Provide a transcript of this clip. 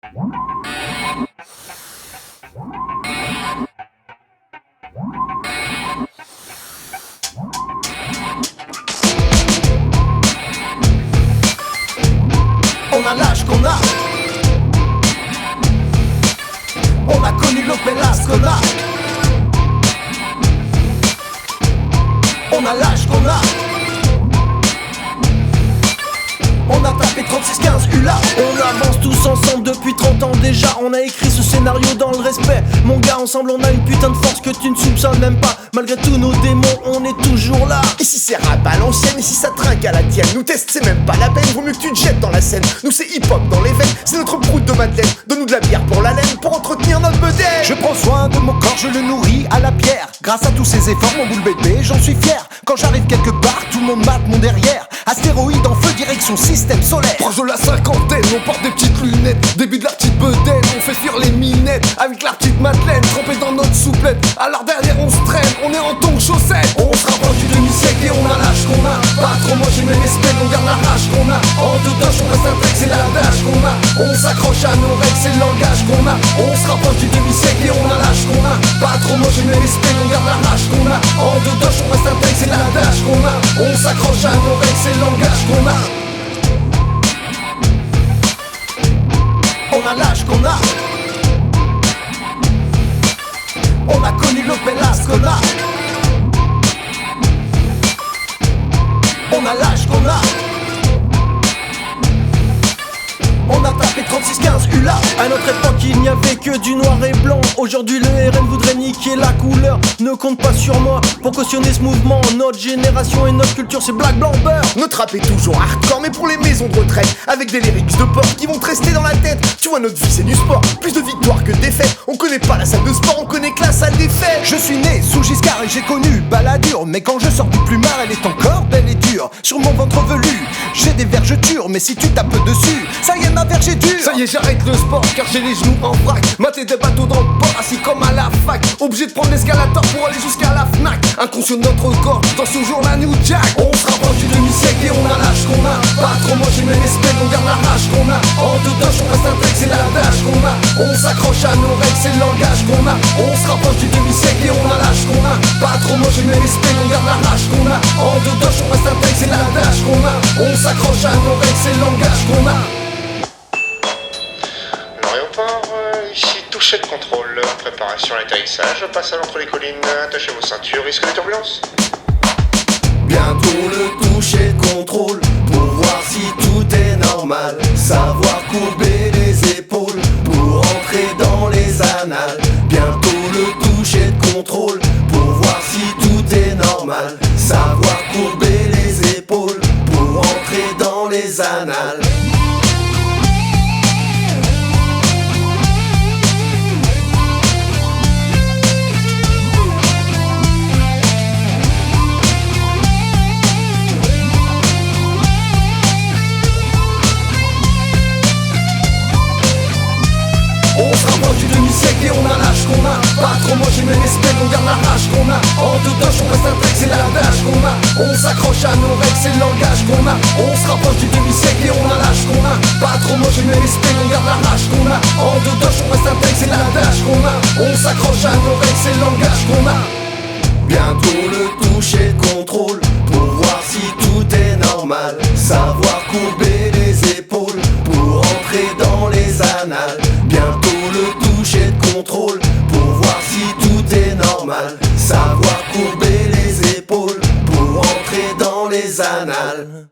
On a l'âge qu'on a. On a connu l'Opel Ascona. On a l'âge qu'on a. On a tapé 36-15 ULA. On avance tous ensemble depuis 30 ans déjà. On a écrit ce scénario dans le respect. Mon gars, ensemble on a une putain de force que tu ne soupçonnes même pas. Malgré tous nos démons, on est toujours là. Ici c'est rap à l'ancienne, ici ça trinque à la tienne. Nous teste, c'est même pas la peine, vaut mieux que tu te jettes dans la scène. Nous c'est hip-hop dans les veines, c'est notre prout de Madeleine. Donne-nous de la bière pour la laine, pour entretenir notre bedaine. Je prends soin de mon corps, je le nourris à la pierre. Grâce à tous ces efforts, mon boule bébé, j'en suis fier. Quand j'arrive quelque part, tout le monde mate mon derrière. Astéroïde en feu, direction système solaire. Proche de la cinquantaine, on porte des petites lunettes. Début de la petite bedaine, on fait fuir les minettes. Avec la petite Madeleine, trempée dans notre souplette. Alors derrière on se traîne, on est en tongs chaussettes. On se rapproche du demi-siècle et on a l'âge qu'on a. Pas trop moche mais respect, on garde la rage qu'on a. En dedans on reste intègre, c'est l'adage qu'on a. On s'accroche à nos règles, c'est le langage qu'on a. On se rapproche du demi-siècle et on a l'âge qu'on a. Pas trop moche mais respect, on garde la rage qu'on a. En dedans on reste intègre, c'est l'adage qu'on a. On s'accroche à nos règles, c'est le langage qu'on a. On a l'âge qu'on a. On a connu l'Opel Ascona. On a l'âge qu'on a. On a tapé 36-15 ULA. À notre époque il n'y avait que du noir et blanc. Aujourd'hui le RN voudrait niquer la couleur. Ne compte pas sur moi pour cautionner ce mouvement. Notre génération et notre culture c'est black, blanc, beurre. Notre rap est toujours hardcore mais pour les maisons de retraite. Avec des lyrics de porc qui vont te rester dans la tête. Tu vois notre vie c'est du sport, plus de victoires que de défaites. On connaît pas la salle de sport, on connaît que la salle des fêtes. Je suis né sous Giscard et j'ai connu Balladur. Mais quand je sors du plumard elle est encore belle et dure. Sur mon ventre velu j'ai des vergetures. Mais si tu tapes dessus, ça y est ma verge est dure. Ça y est j'arrête le sport car j'ai les genoux en vrac. Mater des bateaux dans le port assis comme à la fac. Obligé de prendre l'escalator pour aller jusqu'à la Fnac. Inconscient de notre corps, dans ce jour la New Jack. On se rapproche du demi-siècle et on a l'âge qu'on a. Pas trop moche mais respect, on garde la rage qu'on a. En dedans on reste intègre, c'est l'adage qu'on a. On s'accroche à nos règles, c'est le langage qu'on a. On se rapproche du demi-siècle et on a l'âge qu'on a. Pas trop moche mais respect, on garde la rage qu'on a. En dedans on reste intègre, c'est l'adage qu'on a. On s'accroche à nos règles, c'est le langage qu'on a. L'aéroport, ici touché de contrôle, préparation à l'atterrissage, passage entre les collines, attachez vos ceintures, risque de turbulence. Bientôt le toucher de contrôle pour voir si tout est normal. Savoir courber les épaules pour entrer dans les annales. Bientôt le toucher de contrôle pour voir si tout est normal. Savoir courber les épaules pour entrer dans les annales. On se rapproche du demi-siècle et on a l'âge qu'on a. Pas trop moche mais respect, on garde la rage qu'on a. En dedans on reste intègre, c'est l'adage qu'on a. On s'accroche à nos règles, c'est le langage qu'on a. On se rapproche du demi-siècle et on a l'âge qu'on a. Pas trop moche mais respect, on garde la rage qu'on a. En dedans on reste intègre, c'est l'adage qu'on a. On s'accroche à nos règles, c'est le langage qu'on a. Bientôt le toucher de contrôle pour voir si tout est normal. Savoir courber les épaules pour entrer dans les annales. Bientôt le toucher de contrôle pour voir si tout est normal. Savoir courber les épaules pour entrer dans les annales.